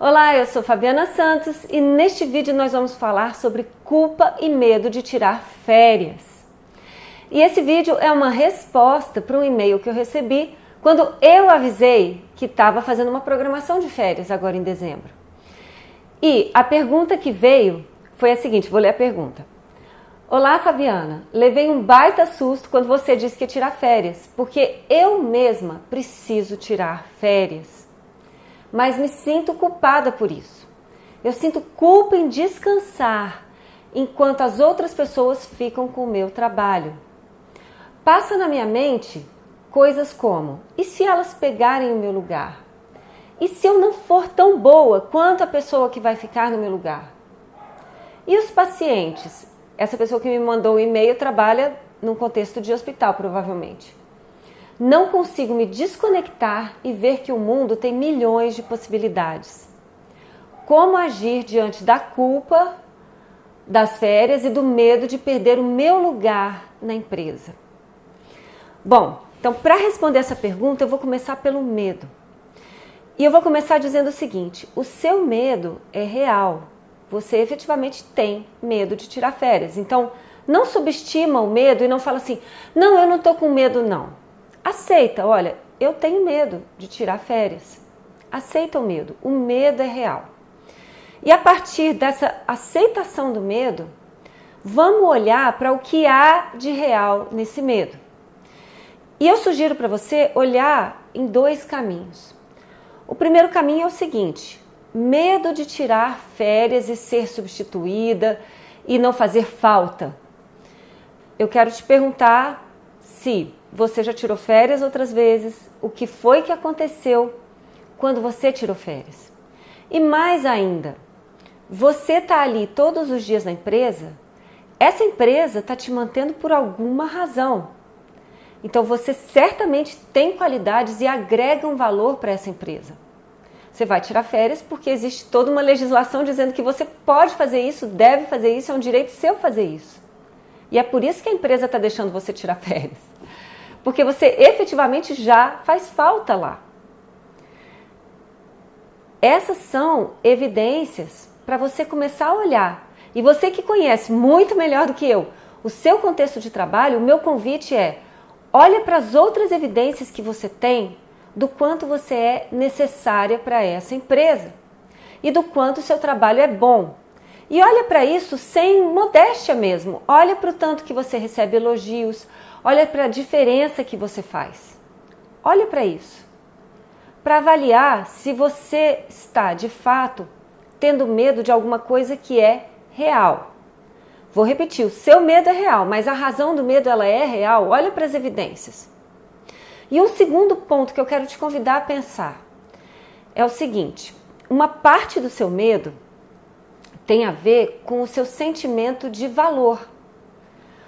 Olá, eu sou Fabiana Santos e neste vídeo nós vamos falar sobre culpa e medo de tirar férias. E esse vídeo é uma resposta para um e-mail que eu recebi quando eu avisei que estava fazendo uma programação de férias agora em dezembro. E a pergunta que veio foi a seguinte, vou ler a pergunta. Olá, Fabiana, levei um baita susto quando você disse que ia tirar férias, porque eu mesma preciso tirar férias. Mas me sinto culpada por isso. Eu sinto culpa em descansar, enquanto as outras pessoas ficam com o meu trabalho. Passa na minha mente coisas como, e se elas pegarem o meu lugar? E se eu não for tão boa quanto a pessoa que vai ficar no meu lugar? E os pacientes? Essa pessoa que me mandou o e-mail trabalha num contexto de hospital, provavelmente. Não consigo me desconectar e ver que o mundo tem milhões de possibilidades. Como agir diante da culpa, das férias e do medo de perder o meu lugar na empresa? Bom, então para responder essa pergunta eu vou começar pelo medo. E eu vou começar dizendo o seguinte, o seu medo é real. Você efetivamente tem medo de tirar férias. Então não subestima o medo e não fala assim, não, eu não estou com medo não. Aceita, olha, eu tenho medo de tirar férias. Aceita o medo é real. E a partir dessa aceitação do medo, vamos olhar para o que há de real nesse medo. E eu sugiro para você olhar em dois caminhos. O primeiro caminho é o seguinte, medo de tirar férias e ser substituída e não fazer falta. Eu quero te perguntar se você já tirou férias outras vezes, o que foi que aconteceu quando você tirou férias? E mais ainda, você está ali todos os dias na empresa, essa empresa está te mantendo por alguma razão. Então você certamente tem qualidades e agrega um valor para essa empresa. Você vai tirar férias porque existe toda uma legislação dizendo que você pode fazer isso, deve fazer isso, é um direito seu fazer isso. E é por isso que a empresa está deixando você tirar férias. Porque você efetivamente já faz falta lá. Essas são evidências para você começar a olhar. E você que conhece muito melhor do que eu o seu contexto de trabalho, o meu convite é, olha para as outras evidências que você tem do quanto você é necessária para essa empresa e do quanto o seu trabalho é bom. E olha para isso sem modéstia mesmo, olha para o tanto que você recebe elogios, olha para a diferença que você faz. Olha para isso. Para avaliar se você está, de fato, tendo medo de alguma coisa que é real. Vou repetir, o seu medo é real, mas a razão do medo ela é real. Olha para as evidências. E um segundo ponto que eu quero te convidar a pensar é o seguinte. Uma parte do seu medo tem a ver com o seu sentimento de valor.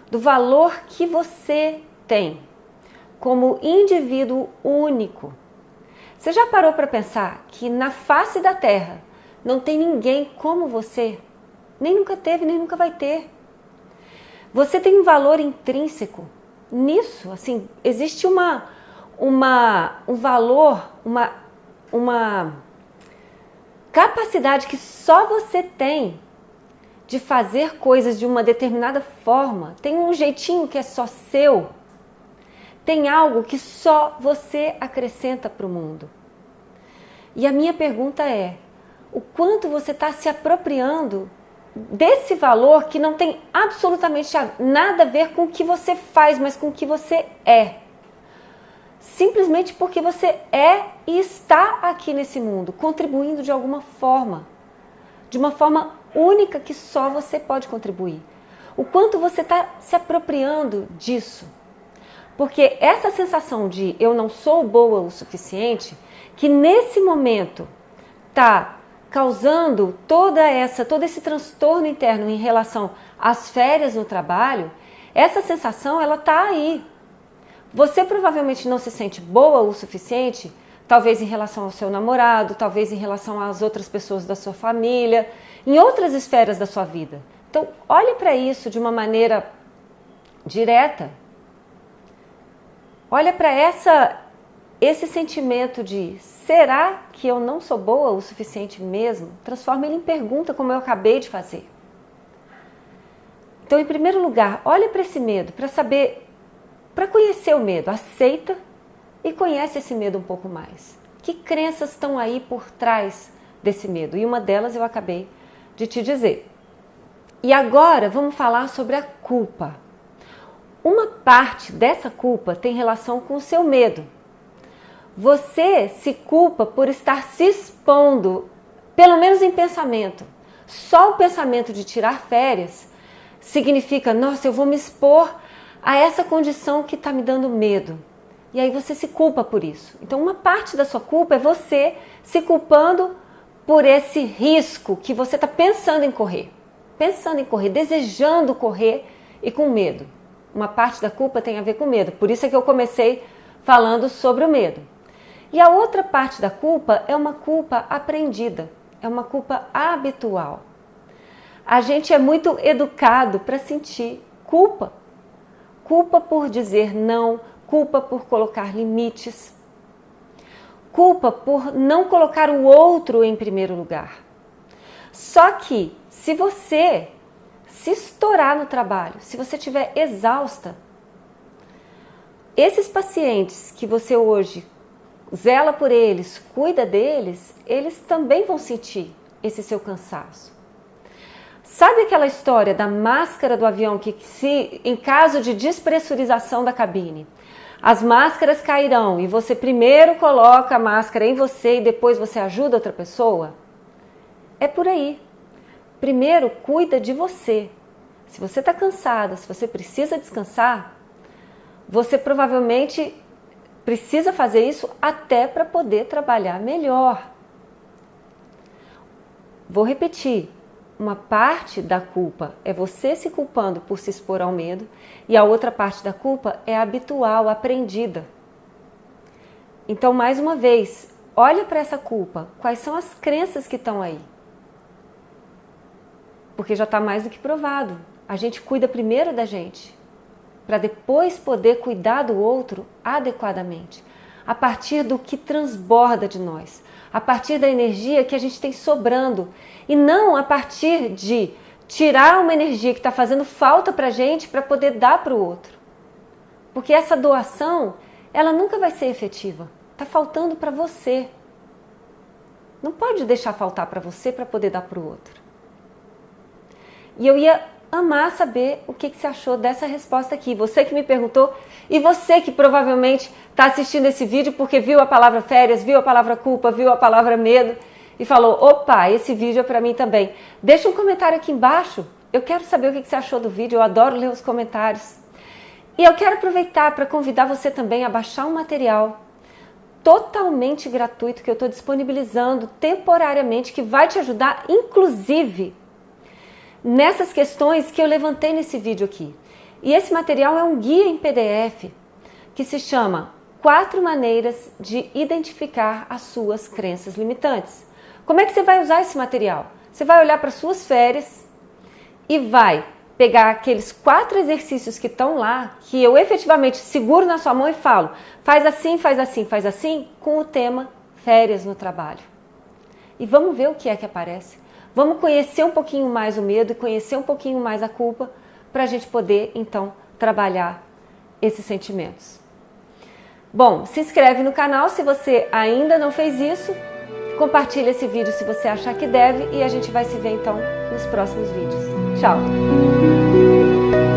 Do valor que você tem como indivíduo único. Você já parou para pensar que na face da Terra não tem ninguém como você? Nem nunca teve, nem nunca vai ter. Você tem um valor intrínseco nisso, assim, existe um valor, uma capacidade que só você tem de fazer coisas de uma determinada forma, tem um jeitinho que é só seu, tem algo que só você acrescenta para o mundo. E a minha pergunta é, o quanto você está se apropriando desse valor que não tem absolutamente nada a ver com o que você faz, mas com o que você é. Simplesmente porque você é e está aqui nesse mundo, contribuindo de alguma forma, de uma forma única que só você pode contribuir. O quanto você está se apropriando disso. Porque essa sensação de eu não sou boa o suficiente, que nesse momento está causando todo esse transtorno interno em relação às férias no trabalho, essa sensação ela está aí. Você provavelmente não se sente boa o suficiente, talvez em relação ao seu namorado, talvez em relação às outras pessoas da sua família, em outras esferas da sua vida. Então, olhe para isso de uma maneira direta. Olha para esse sentimento de será que eu não sou boa o suficiente mesmo, transforma ele em pergunta, como eu acabei de fazer. Então, em primeiro lugar, olha para esse medo, para saber, para conhecer o medo, aceita e conhece esse medo um pouco mais. Que crenças estão aí por trás desse medo? E uma delas eu acabei de te dizer. E agora vamos falar sobre a culpa. Uma parte dessa culpa tem relação com o seu medo. Você se culpa por estar se expondo, pelo menos em pensamento. Só o pensamento de tirar férias significa, nossa, eu vou me expor a essa condição que está me dando medo. E aí você se culpa por isso. Então uma parte da sua culpa é você se culpando por esse risco que você está pensando em correr. Pensando em correr, desejando correr e com medo. Uma parte da culpa tem a ver com medo. Por isso é que eu comecei falando sobre o medo. E a outra parte da culpa é uma culpa aprendida. É uma culpa habitual. A gente é muito educado para sentir culpa. Culpa por dizer não, culpa por colocar limites, culpa por não colocar o outro em primeiro lugar. Só que se você se estourar no trabalho, se você estiver exausta, esses pacientes que você hoje zela por eles, cuida deles, eles também vão sentir esse seu cansaço. Sabe aquela história da máscara do avião que se, em caso de despressurização da cabine, as máscaras cairão e você primeiro coloca a máscara em você e depois você ajuda outra pessoa? É por aí. Primeiro, cuida de você. Se você está cansada, se você precisa descansar, você provavelmente precisa fazer isso até para poder trabalhar melhor. Vou repetir. Uma parte da culpa é você se culpando por se expor ao medo e a outra parte da culpa é habitual, aprendida. Então, mais uma vez, olha para essa culpa. Quais são as crenças que estão aí? Porque já está mais do que provado. A gente cuida primeiro da gente, para depois poder cuidar do outro adequadamente, a partir do que transborda de nós, a partir da energia que a gente tem sobrando, e não a partir de tirar uma energia que está fazendo falta para a gente para poder dar para o outro. Porque essa doação, ela nunca vai ser efetiva. Está faltando para você. Não pode deixar faltar para você para poder dar para o outro. E eu ia amar saber o que você achou dessa resposta aqui. Você que me perguntou e você que provavelmente está assistindo esse vídeo porque viu a palavra férias, viu a palavra culpa, viu a palavra medo e falou, opa, esse vídeo é para mim também. Deixa um comentário aqui embaixo. Eu quero saber o que você achou do vídeo. Eu adoro ler os comentários. E eu quero aproveitar para convidar você também a baixar um material totalmente gratuito que eu estou disponibilizando temporariamente, que vai te ajudar, inclusive, nessas questões que eu levantei nesse vídeo aqui. E esse material é um guia em PDF que se chama 4 maneiras de identificar as suas crenças limitantes. Como é que você vai usar esse material? Você vai olhar para suas férias e vai pegar aqueles 4 exercícios que estão lá, que eu efetivamente seguro na sua mão e falo, faz assim, faz assim, faz assim, com o tema férias no trabalho. E vamos ver o que é que aparece. Vamos conhecer um pouquinho mais o medo e conhecer um pouquinho mais a culpa para a gente poder, então, trabalhar esses sentimentos. Bom, se inscreve no canal se você ainda não fez isso. Compartilha esse vídeo se você achar que deve e a gente vai se ver, então, nos próximos vídeos. Tchau!